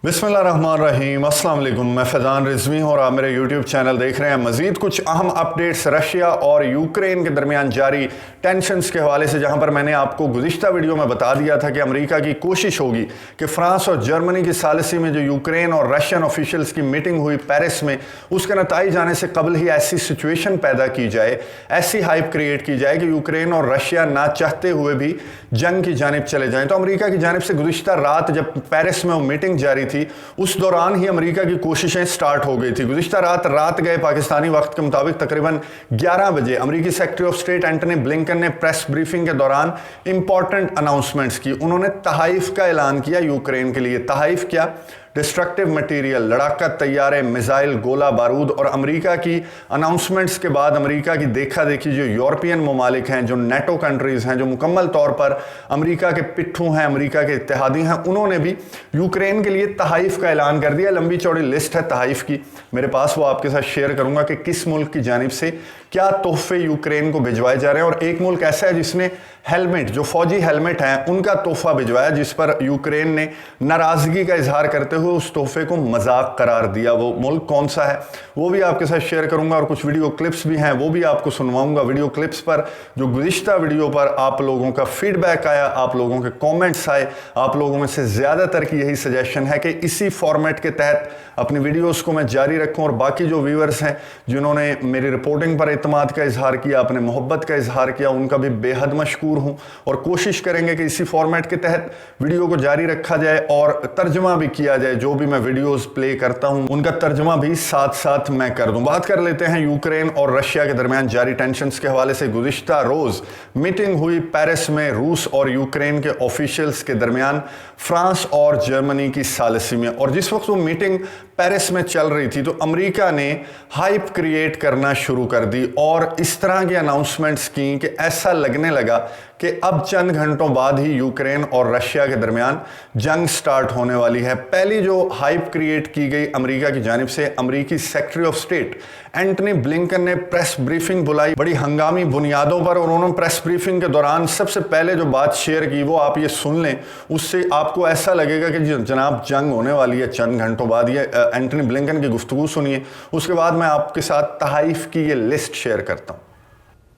बिस्मिल्लाहिर्रहमानिर्रहीम, अस्सलाम वालेकुम। मैं फैज़ान रिजवी हूँ और आप मेरे यूट्यूब चैनल देख रहे हैं। मज़ीद कुछ अहम अपडेट्स रशिया और यूक्रेन के दरमियान जारी टेंशन्स के हवाले से, जहाँ पर मैंने आपको गुज़िश्ता वीडियो में बता दिया था कि अमेरिका की कोशिश होगी कि फ़्रांस और जर्मनी की सालिसी में जो यूक्रेन और रशियन ऑफिशियल्स की मीटिंग हुई पेरिस में, उसके नतीजे आने से कबल ही ऐसी सिचुएशन पैदा की जाए, ऐसी हाइप क्रिएट की जाए कि यूक्रेन और रशिया ना चाहते हुए भी जंग की जानिब चले जाएं। तो अमेरिका की जानिब से गुज़िश्ता रात जब पेरिस में वो मीटिंग जारी थी, उस दौरान ही अमेरिका की कोशिशें स्टार्ट हो गई थी। गुज़िश्ता रात गए पाकिस्तानी वक्त के मुताबिक तकरीबन 11 बजे अमेरिकी secretary of state Antony Blinken ने प्रेस ब्रीफिंग के दौरान इंपॉर्टेंट अनाउंसमेंट्स की। उन्होंने तहाइफ का ऐलान किया यूक्रेन के लिए। तहाइफ क्या? डिस्ट्रक्टिव मटेरियल, लड़ाका तैयारे, मिसाइल, गोला बारूद। और अमेरिका की अनाउंसमेंट्स के बाद अमेरिका की देखा देखी जो यूरोपियन ममालिक हैं, जो नेटो कंट्रीज़ हैं, जो मुकम्मल तौर पर अमेरिका के पिट्ठू हैं, अमेरिका के इत्तेहादी हैं, उन्होंने भी यूक्रेन के लिए तहाइफ का ऐलान कर दिया। लंबी चौड़ी लिस्ट है तहाइफ की मेरे पास, वो आपके साथ शेयर करूंगा कि किस मुल्क की जानिब से क्या तोहफे यूक्रेन को भिजवाए जा रहे हैं। और एक मुल्क ऐसा है जिसने हेलमेट, जो फौजी हेलमेट हैं, उनका तोहफा भिजवाया, जिस पर यूक्रेन ने नाराजगी का इजहार करते हुए उस तोहफे को मजाक करार दिया। वो मुल्क कौन सा है वो भी आपके साथ शेयर करूंगा, और कुछ वीडियो क्लिप्स भी हैं वो भी आपको सुनवाऊंगा। वीडियो क्लिप्स पर जो गुज़िश्ता वीडियो पर आप लोगों का फीडबैक आया, आप लोगों के कमेंट्स आए, आप लोगों में से ज़्यादातर की यही सजेशन है कि इसी फॉर्मेट के तहत अपनी वीडियोज़ को मैं जारी रखूँ। और बाकी जो व्यूअर्स हैं जिन्होंने मेरी रिपोर्टिंग पर इत्मीनाद का इजहार किया, अपने मोहब्बत का इजहार किया, उनका भी बेहद मशकूर हूँ। और कोशिश करेंगे कि इसी फॉर्मेट के तहत वीडियो को जारी रखा जाए और तर्जमा भी किया जाए। जो भी मैं वीडियोस प्ले करता हूं उनका तर्जमा भी साथ साथ मैं कर दूं। बात कर लेते हैं यूक्रेन और रशिया के दरमियान जारी टेंशन्स के हवाले से। गुज़िश्ता रोज मीटिंग हुई पेरिस में रूस और यूक्रेन के ऑफिशियल्स के दरमियान, फ्रांस और जर्मनी की सालिसी में। और जिस वक्त वो मीटिंग पेरिस में चल रही थी तो अमेरिका ने हाइप क्रिएट करना शुरू कर दी और इस तरह की अनाउंसमेंट्स की कि ऐसा लगने लगा कि अब चंद घंटों बाद ही यूक्रेन और रशिया के दरमियान जंग स्टार्ट होने वाली है। पहली जो हाइप क्रिएट की गई अमेरिका की जानिब से, अमेरिकी secretary of state Antony Blinken ने प्रेस ब्रीफिंग बुलाई बड़ी हंगामी बुनियादों पर। और उन्होंने प्रेस ब्रीफिंग के दौरान सबसे पहले जो बात शेयर की वो आप ये सुन लें, उससे आपको ऐसा लगेगा कि जनाब जंग होने वाली है चंद घंटों बाद। ये एंटनी ब्लिंकन की गुफ्तगू सुनिए, उसके बाद मैं आपके साथ तहाइफ की ये लिस्ट शेयर करता हूँ।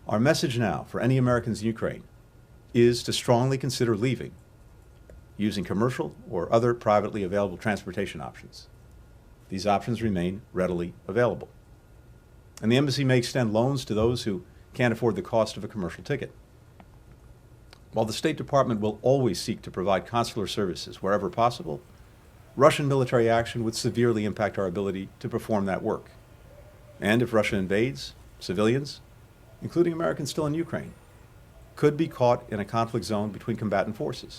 Our message now for any Americans in Ukraine is to strongly consider leaving using commercial or other privately available transportation options. These options remain readily available. And the embassy may extend loans to those who can't afford the cost of a commercial ticket. While the State Department will always seek to provide consular services wherever possible, Russian military action would severely impact our ability to perform that work. And if Russia invades, civilians, including Americans still in Ukraine, could be caught in a conflict zone between combatant forces.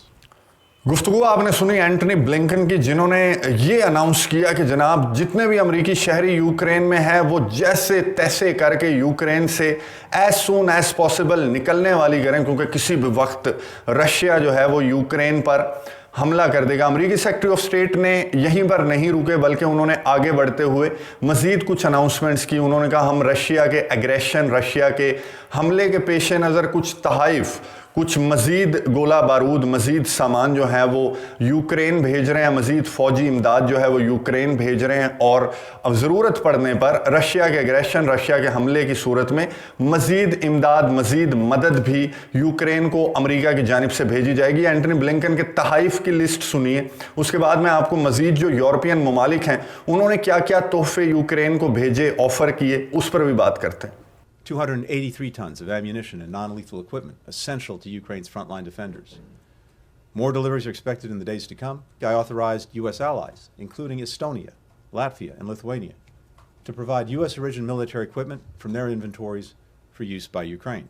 गुफ्तगू आपने सुनी Antony Blinken की, जिन्होंने ये announce किया कि जनाब जितने भी अमेरिकी शहरी यूक्रेन में हैं वो जैसे तैसे करके यूक्रेन से एज सून एज पॉसिबल निकलने वाली करें, क्योंकि किसी भी वक्त रशिया जो है वो यूक्रेन पर हमला कर देगा। अमेरिकी सेक्रेटरी ऑफ स्टेट ने यहीं पर नहीं रुके, बल्कि उन्होंने आगे बढ़ते हुए मजीद कुछ अनाउंसमेंट्स की। उन्होंने कहा हम रशिया के एग्रेशन, रशिया के हमले के पेश नज़र कुछ तहाइफ, कुछ मज़ीद गोला बारूद, मज़ीद सामान जो है वो यूक्रेन भेज रहे हैं, मज़ीद फ़ौजी इमदाद जो है वो यूक्रेन भेज रहे हैं। और अब ज़रूरत पड़ने पर रशिया के एग्रेशन, रशिया के हमले की सूरत में मज़ीद इमदाद, मज़ीद मदद भी यूक्रेन को अमेरिका की जानिब से भेजी जाएगी। एंटनी ब्लिंकन के तहाइफ की लिस्ट सुनिए, उसके बाद मैं आपको मज़ीद जो यूरोपियन ममालिक हैं उन्होंने क्या क्या तोहफे यूक्रेन को भेजे, ऑफ़र किए, उस पर भी बात करते हैं। 283 tons of ammunition and non-lethal equipment essential to Ukraine's frontline defenders. More deliveries are expected in the days to come by authorized U.S. allies, including Estonia, Latvia, and Lithuania, to provide U.S.-origin military equipment from their inventories for use by Ukraine.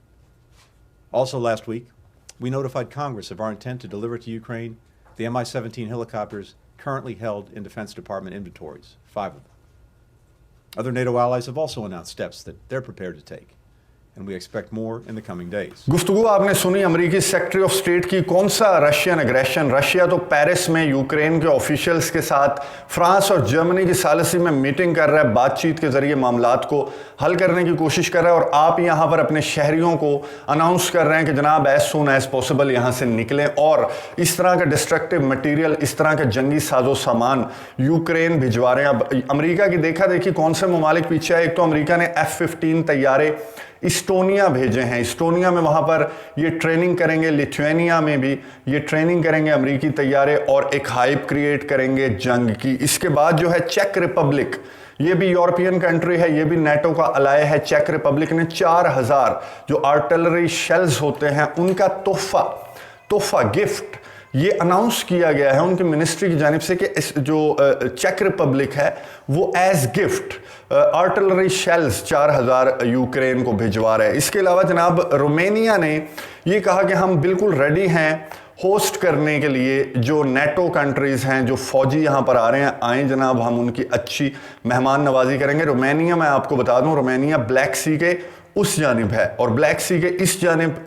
Also last week, we notified Congress of our intent to deliver to Ukraine the Mi-17 helicopters currently held in Defense Department inventories, 5 of them. Other NATO allies have also announced steps that they're prepared to take, and we expect more in the coming days. गुफ्तगू आपने सुनी अमेरिकी secretary of state की। कौन सा Russian aggression? Russia तो Paris में Ukraine के ऑफिशियल्स के साथ फ्रांस और जर्मनी की सालिसी में मीटिंग कर रहा है, बातचीत के जरिए मामलात को हल करने की कोशिश कर रहा है, और आप यहां पर अपने शहरियों को अनाउंस कर रहे हैं कि जनाब एज सून एज पॉसिबल यहां से निकलें और इस तरह का डिस्ट्रक्टिव मटेरियल, इस तरह का जंगी साजो सामान यूक्रेन भिजवा रहे हैं। अब अमेरिका की देखा देखी कौन से ममालिक पीछे है? एक तो अमेरिका ने F-15 तैयारे इस्टोनिया भेजे हैं। इस्टोनिया में वहां पर ये ट्रेनिंग करेंगे, लिथुआनिया में भी ये ट्रेनिंग करेंगे अमेरिकी तैयारे और एक हाइप क्रिएट करेंगे जंग की। इसके बाद जो है चेक रिपब्लिक, ये भी यूरोपियन कंट्री है, ये भी नेटो का अलाय है। चेक रिपब्लिक ने 4000 जो आर्टिलरी शेल्स होते हैं उनका तोहफा गिफ्ट ये अनाउंस किया गया है उनकी मिनिस्ट्री की जानिब से कि इस जो चेक रिपब्लिक है वो as gift artillery shells 4000 Ukraine को भिजवा रहे हैं। इसके अलावा जनाब रोमेनिया ने ये कहा कि हम बिल्कुल रेडी हैं होस्ट करने के लिए जो नेटो कंट्रीज़ हैं, जो फौजी यहाँ पर आ रहे हैं, आए जनाब, हम उनकी अच्छी मेहमान नवाजी करेंगे। रोमेनिया, मैं आपको बता दूं, रोमेनिया ब्लैक सी के उस जानिब है और ब्लैक सी के इस जानिब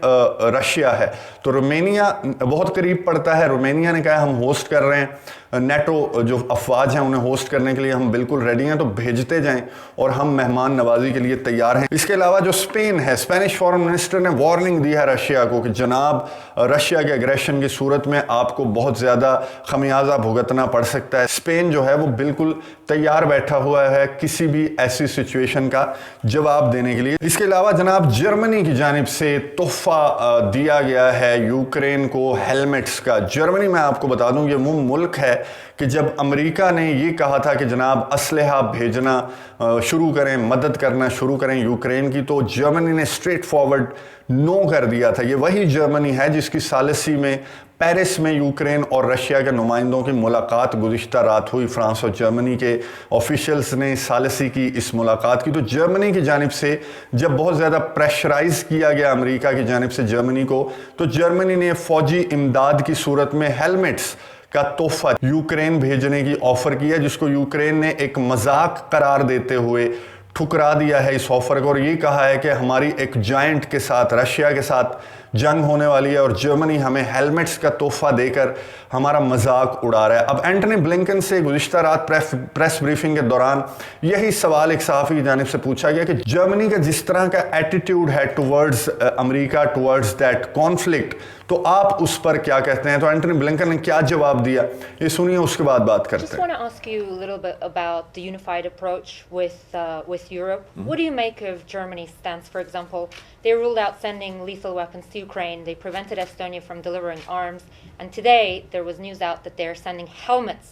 रशिया है, तो रोमेनिया बहुत करीब पड़ता है। रोमेनिया ने कहा हम होस्ट कर रहे हैं, नेटो जो अफवाज हैं उन्हें होस्ट करने के लिए हम बिल्कुल रेडी हैं, तो भेजते जाएं और हम मेहमान नवाजी के लिए तैयार हैं। इसके अलावा जो स्पेन है, स्पेनिश फॉरेन मिनिस्टर ने वार्निंग दी है रशिया को कि जनाब रशिया के एग्रेशन की सूरत में आपको बहुत ज़्यादा खमियाजा भुगतना पड़ सकता है। स्पेन जो है वो बिल्कुल तैयार बैठा हुआ है किसी भी ऐसी सिचुएशन का जवाब देने के लिए। इसके अलावा जनाब जर्मनी की जानिब से तोहफा दिया गया है यूक्रेन को हेलमेट्स का। जर्मनी, मैं आपको बता दूं, ये वो मुल्क है कि जब अमेरिका ने ये कहा था कि जनाब असलहा भेजना शुरू करें, मदद करना शुरू करें यूक्रेन की, तो जर्मनी ने स्ट्रेट फॉरवर्ड नो कर दिया था। ये वही जर्मनी है जिसकी सालिसी में पेरिस में यूक्रेन और रशिया के नुमाइंदों की मुलाकात गुज़िश्ता रात हुई। फ्रांस और जर्मनी के ऑफिशियल्स ने सालिसी की इस मुलाकात की। तो जर्मनी की जानिब से जब बहुत ज़्यादा प्रेशराइज़ किया गया अमेरिका की जानिब से जर्मनी को, तो जर्मनी ने फ़ौजी इमदाद की सूरत में हेलमेट्स का तोहफा यूक्रेन भेजने की ऑफ़र किया, जिसको यूक्रेन ने एक मजाक करार देते हुए ठुकरा दिया है इस ऑफर को, और ये कहा है कि हमारी एक जायंट के साथ, रशिया के साथ जंग होने वाली है और जर्मनी हमें हेलमेट्स का तोहफा देकर हमारा मजाक उड़ा रहा है। अब एंटनी ब्लिंकन से गुज़िश्ता रात प्रेस ब्रीफिंग के दौरान यही सवाल एक सहाफ़ी की जानिब से पूछा गया कि जर्मनी का जिस तरह का एटीट्यूड है towards America, towards that conflict, तो आप उस पर क्या कहते हैं? तो एंटनी ब्लिंकन ने क्या जवाब दिया, ये सुनिए, उसके बाद बात करते हैं। Just want to ask you a little bit about the unified approach with Europe. What do you make of Germany's stance? For example, they ruled out sending lethal weapons to Ukraine. They prevented Estonia from delivering arms. And today there was news out that they're sending helmets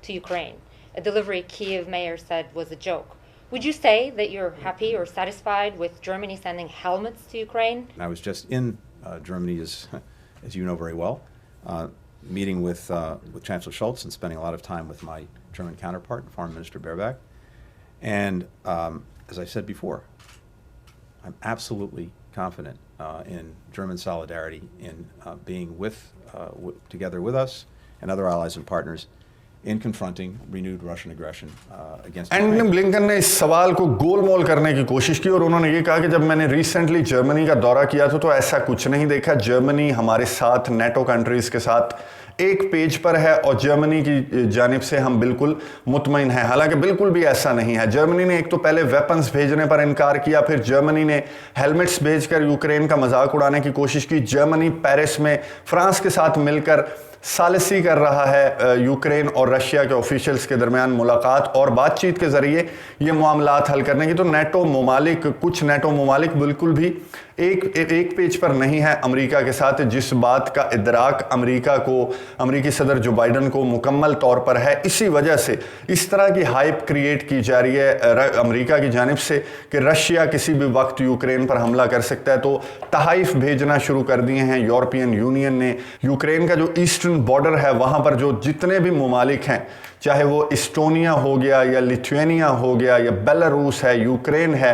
to Ukraine. A delivery Kyiv mayor said was a joke. Would you say that you're happy or satisfied with Germany sending helmets to Ukraine? I was just in Germany, as you know very well, meeting with Chancellor Scholz and spending a lot of time with my German counterpart, Foreign Minister Baerbock. And as I said before, I'm absolutely confident in German solidarity, in being together with us and other allies and partners in confronting renewed Russian aggression against Ukraine. Antony Blinken ने इस सवाल को गोलमोल करने की कोशिश की और उन्होंने ये कहा कि जब मैंने रिसेंटली जर्मनी का दौरा किया था तो ऐसा कुछ नहीं देखा। जर्मनी हमारे साथ, नेटो कंट्रीज के साथ एक पेज पर है और जर्मनी की जानिब से हम बिल्कुल मुतमईन हैं। हालांकि बिल्कुल भी ऐसा नहीं है। जर्मनी ने एक तो पहले वेपन्स भेजने पर इनकार किया, फिर जर्मनी ने हेलमेट्स भेजकर यूक्रेन का मजाक उड़ाने की कोशिश की। जर्मनी पेरिस में फ्रांस के साथ मिलकर सालिसी कर रहा है यूक्रेन और रशिया के ऑफिशियल्स के दरमियान मुलाकात और बातचीत के ज़रिए ये मामलात हल करने की। तो नेटो ममालिक, कुछ नेटो ममालिक बिल्कुल भी एक पेज पर नहीं है अमेरिका के साथ, जिस बात का इदराक अमेरिकी सदर जो बाइडन को मुकम्मल तौर पर है। इसी वजह से इस तरह की हाइप क्रिएट की जा रही है अमेरिका की जानिब से कि रशिया किसी भी वक्त यूक्रेन पर हमला कर सकता है। तो तहाइफ भेजना शुरू कर दिए हैं यूरोपियन यूनियन ने। यूक्रेन का जो ईस्टर्न ईस्टर्न बॉर्डर है वहाँ पर जो जितने भी ममालिक हैं, चाहे वो इस्टोनिया हो गया या लिथुआनिया हो गया या बेलारूस है, यूक्रेन है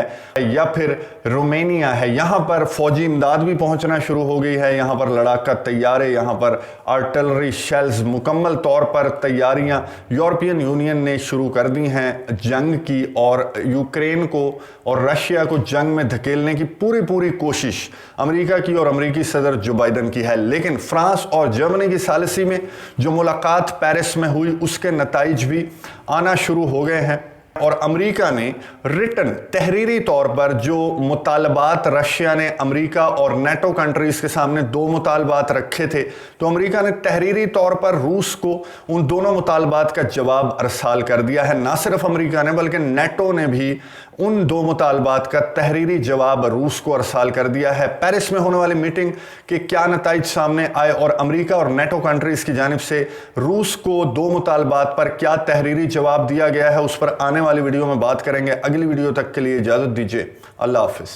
या फिर रोमेनिया है, यहाँ पर फौजी इमदाद भी पहुँचना शुरू हो गई है। यहाँ पर लड़ाका तैयारे, यहाँ पर आर्टिलरी शेल्स, मुकम्मल तौर पर तैयारियाँ यूरोपियन यूनियन ने शुरू कर दी हैं जंग की, और यूक्रेन को और रशिया को जंग में धकेलने की पूरी कोशिश अमेरिका की और अमेरिकी सदर जो बाइडन की है। लेकिन फ्रांस और जर्मनी की सालिसी में जो मुलाकात पेरिस में हुई उसके नताइज भी आना शुरू हो गए हैं, और अमेरिका ने रिटन तहरीरी तौर पर जो मुतालबात रशिया ने अमेरिका और नेटो कंट्रीज के सामने 2 मुतालबात रखे थे, तो अमेरिका ने तहरीरी तौर पर रूस को उन दोनों मुतालबात का जवाब अरसाल कर दिया है। ना सिर्फ अमेरिका ने बल्कि नेटो ने भी उन 2 मुतालबात का तहरीरी जवाब रूस को अरसाल कर दिया है। पेरिस में होने वाली मीटिंग के क्या नताइज सामने आए और अमेरिका और नेटो कंट्रीज की जानिब से रूस को 2 मुतालबात पर क्या तहरीरी जवाब दिया गया है, उस पर आने वाली वीडियो में बात करेंगे। अगली वीडियो तक के लिए इजाज़त दीजिए। अल्लाह हाफिज़।